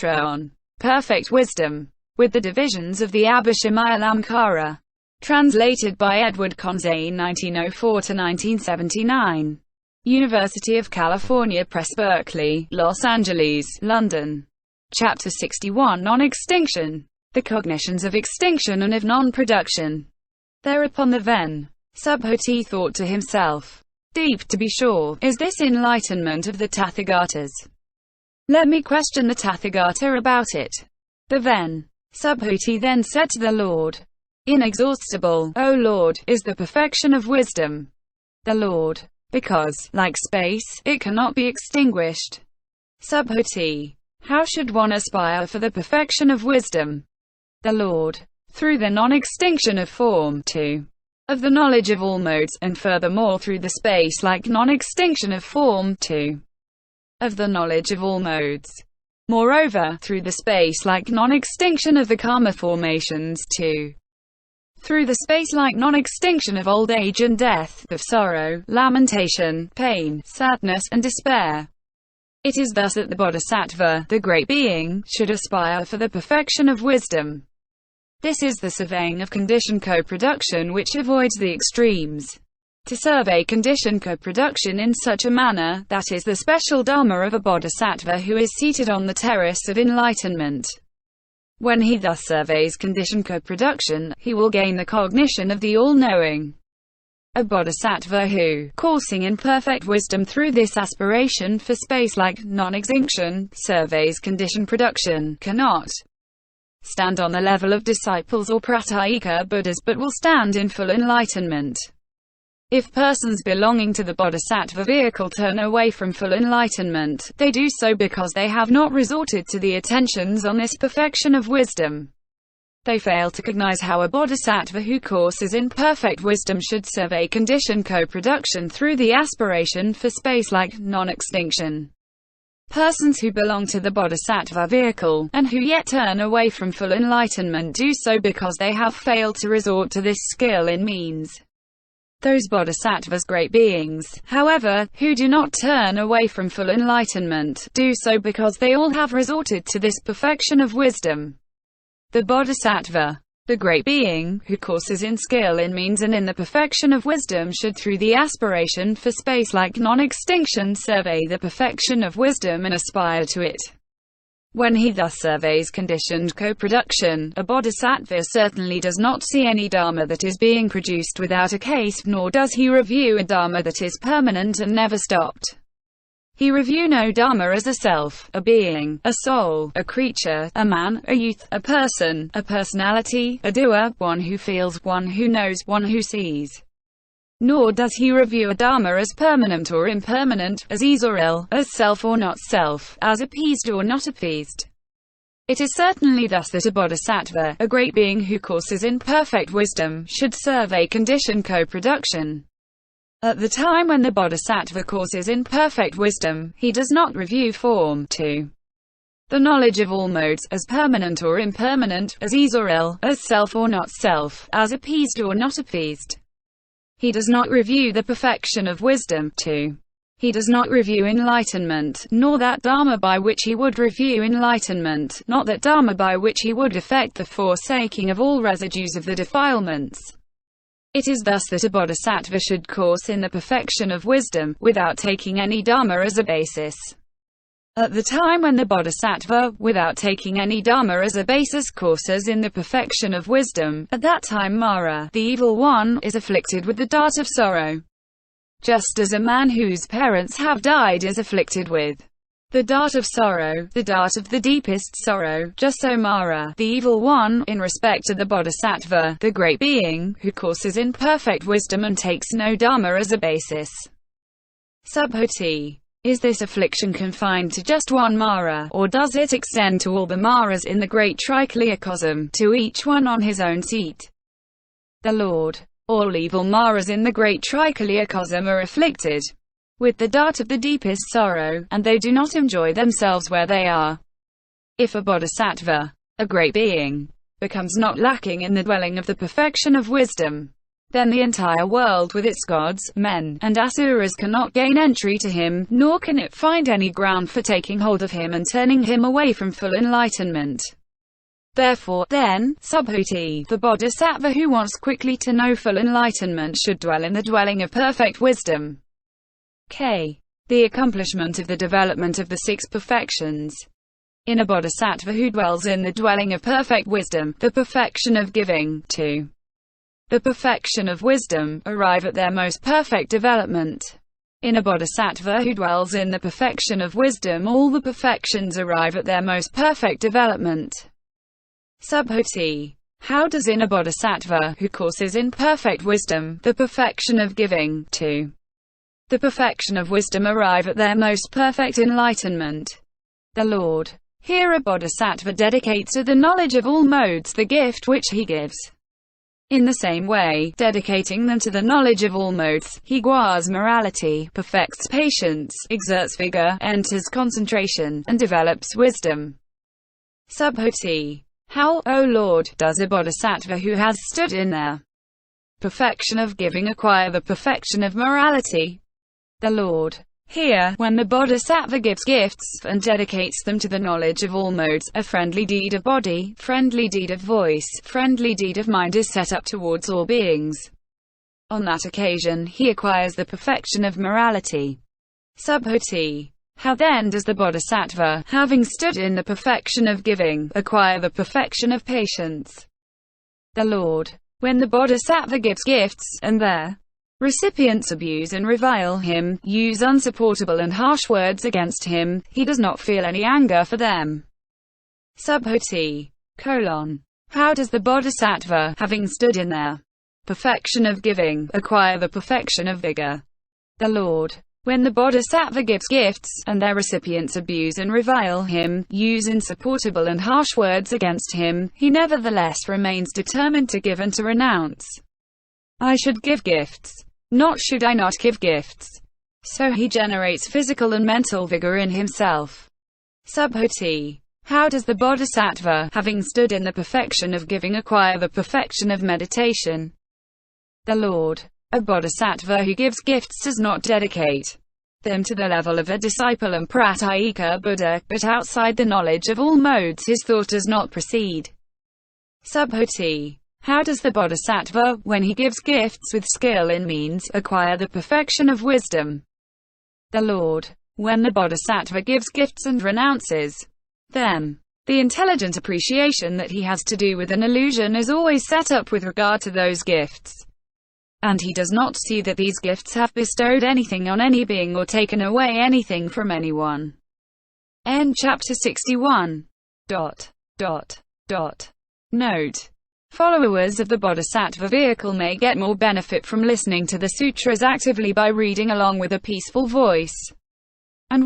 On perfect wisdom, with the divisions of the Abhishamaya-lamkara. Translated by EdwardConze, 1904–1979. University of California Press, Berkeley, Los Angeles, London. Chapter 61, Non-Extinction. The Cognitions of Extinction and of Non-Production. Thereupon the Ven. Subhuti thought to himself, "Deep, to be sure, is this enlightenment of the tathagatas. Let me question the tathagata about it." The Ven. Subhuti then said to the Lord, "Inexhaustible, O Lord, is the perfection of wisdom." The Lord. Because, like space, it cannot be extinguished. Subhuti. How should one aspire for the perfection of wisdom? The Lord. Through the non-extinction of form, 2. Of the knowledge of all modes, and furthermore through the space-like non-extinction of form, 2. Of the knowledge of all modes. Moreover, through the space-like non-extinction of the karma formations, 2. Through the space-like non-extinction of old age and death, of sorrow, lamentation, pain, sadness, and despair. It is thus that the bodhisattva, the great being, should aspire for the perfection of wisdom. This is the surveying of conditioned coproduction which avoids the extremes. To survey conditioned coproduction in such a manner, that is the special dharma of a bodhisattva who is seated on the terrace of enlightenment. When he thus surveys conditioned coproduction, he will gain the cognition of the all-knowing. A bodhisattva who, coursing in perfect wisdom through this aspiration for space-like non-extinction, surveys conditioned production, cannot stand on the level of disciples or pratyeka Buddhas, but will stand in full enlightenment. If persons belonging to the bodhisattva vehicle turn away from full enlightenment, they do so because they have not resorted to the attentions on this perfection of wisdom. They fail to cognize how a bodhisattva who courses in perfect wisdom should survey conditioned co-production through the aspiration for space-like non-extinction. Persons who belong to the bodhisattva vehicle, and who yet turn away from full enlightenment, do so because they have failed to resort to this skill in means. Those bodhisattvas, great beings, however, who do not turn away from full enlightenment, do so because they all have resorted to this perfection of wisdom. The bodhisattva, the great being, who courses in skill in means and in the perfection of wisdom should, through the aspiration for space-like non-extinction, survey the perfection of wisdom and aspire to it. When he thus surveys conditioned co-production, a bodhisattva certainly does not see any dharma that is being produced without a case, nor does he review a dharma that is permanent and never stopped. He review no dharma as a self, a being, a soul, a creature, a man, a youth, a person, a personality, a doer, one who feels, one who knows, one who sees. Nor does he review a dharma as permanent or impermanent, as ease or ill, as self or not self, as appeased or not appeased. It is certainly thus that a bodhisattva, a great being who courses in perfect wisdom, should survey conditioned co-production. At the time when the bodhisattva courses in perfect wisdom, he does not review form, 2. The knowledge of all modes, as permanent or impermanent, as ease or ill, as self or not self, as appeased or not appeased. He does not review the perfection of wisdom, 2. He does not review enlightenment, nor that dharma by which he would review enlightenment, not that dharma by which he would effect the forsaking of all residues of the defilements. It is thus that a bodhisattva should course in the perfection of wisdom, without taking any dharma as a basis. At the time when the bodhisattva, without taking any dharma as a basis, courses in the perfection of wisdom, at that time Mara, the evil one, is afflicted with the dart of sorrow. Just as a man whose parents have died is afflicted with the dart of sorrow, the dart of the deepest sorrow, just so Mara, the evil one, in respect to the bodhisattva, the great being, who courses in perfect wisdom and takes no dharma as a basis. Subhuti. Is this affliction confined to just one Mara, or does it extend to all the Maras in the great trichliocosm, to each one on his own seat? The Lord. All evil Maras in the great trichliocosm are afflicted with the dart of the deepest sorrow, and they do not enjoy themselves where they are. If a bodhisattva, a great being, becomes not lacking in the dwelling of the perfection of wisdom, then the entire world with its gods, men, and asuras cannot gain entry to him, nor can it find any ground for taking hold of him and turning him away from full enlightenment. Therefore, then, Subhuti, the bodhisattva who wants quickly to know full enlightenment should dwell in the dwelling of perfect wisdom. K. The accomplishment of the development of the six perfections. In a bodhisattva who dwells in the dwelling of perfect wisdom, the perfection of giving, 2. The perfection of wisdom, arrive at their most perfect development. In a bodhisattva who dwells in the perfection of wisdom, all the perfections arrive at their most perfect development. Subhuti. How does in a bodhisattva, who courses in perfect wisdom, the perfection of giving, 2. The perfection of wisdom arrive at their most perfect enlightenment? The Lord. Here a bodhisattva dedicates to the knowledge of all modes the gift which he gives. In the same way, dedicating them to the knowledge of all modes, he acquires morality, perfects patience, exerts vigor, enters concentration, and develops wisdom. Subhuti. How, O Lord, does a bodhisattva who has stood in their perfection of giving acquire the perfection of morality? The Lord. Here, when the bodhisattva gives gifts, and dedicates them to the knowledge of all modes, a friendly deed of body, friendly deed of voice, friendly deed of mind is set up towards all beings. On that occasion, he acquires the perfection of morality. Subhuti. How then does the bodhisattva, having stood in the perfection of giving, acquire the perfection of patience? The Lord. When the bodhisattva gives gifts, and their recipients abuse and revile him, use unsupportable and harsh words against him, he does not feel any anger for them. Subhuti. How does the bodhisattva, having stood in their perfection of giving, acquire the perfection of vigor? The Lord. When the bodhisattva gives gifts, and their recipients abuse and revile him, use insupportable and harsh words against him, he nevertheless remains determined to give and to renounce. I should give gifts. Not should I not give gifts. So he generates physical and mental vigor in himself. Subhuti. How does the bodhisattva, having stood in the perfection of giving, acquire the perfection of meditation? The Lord. A bodhisattva who gives gifts does not dedicate them to the level of a disciple and pratyeka Buddha, but outside the knowledge of all modes his thought does not proceed. Subhuti. How does the bodhisattva, when he gives gifts with skill in means, acquire the perfection of wisdom? The Lord. When the bodhisattva gives gifts and renounces them, the intelligent appreciation that he has to do with an illusion is always set up with regard to those gifts. And he does not see that these gifts have bestowed anything on any being or taken away anything from anyone. End chapter 61. Note. Followers of the bodhisattva vehicle may get more benefit from listening to the sutras actively by reading along with a peaceful voice and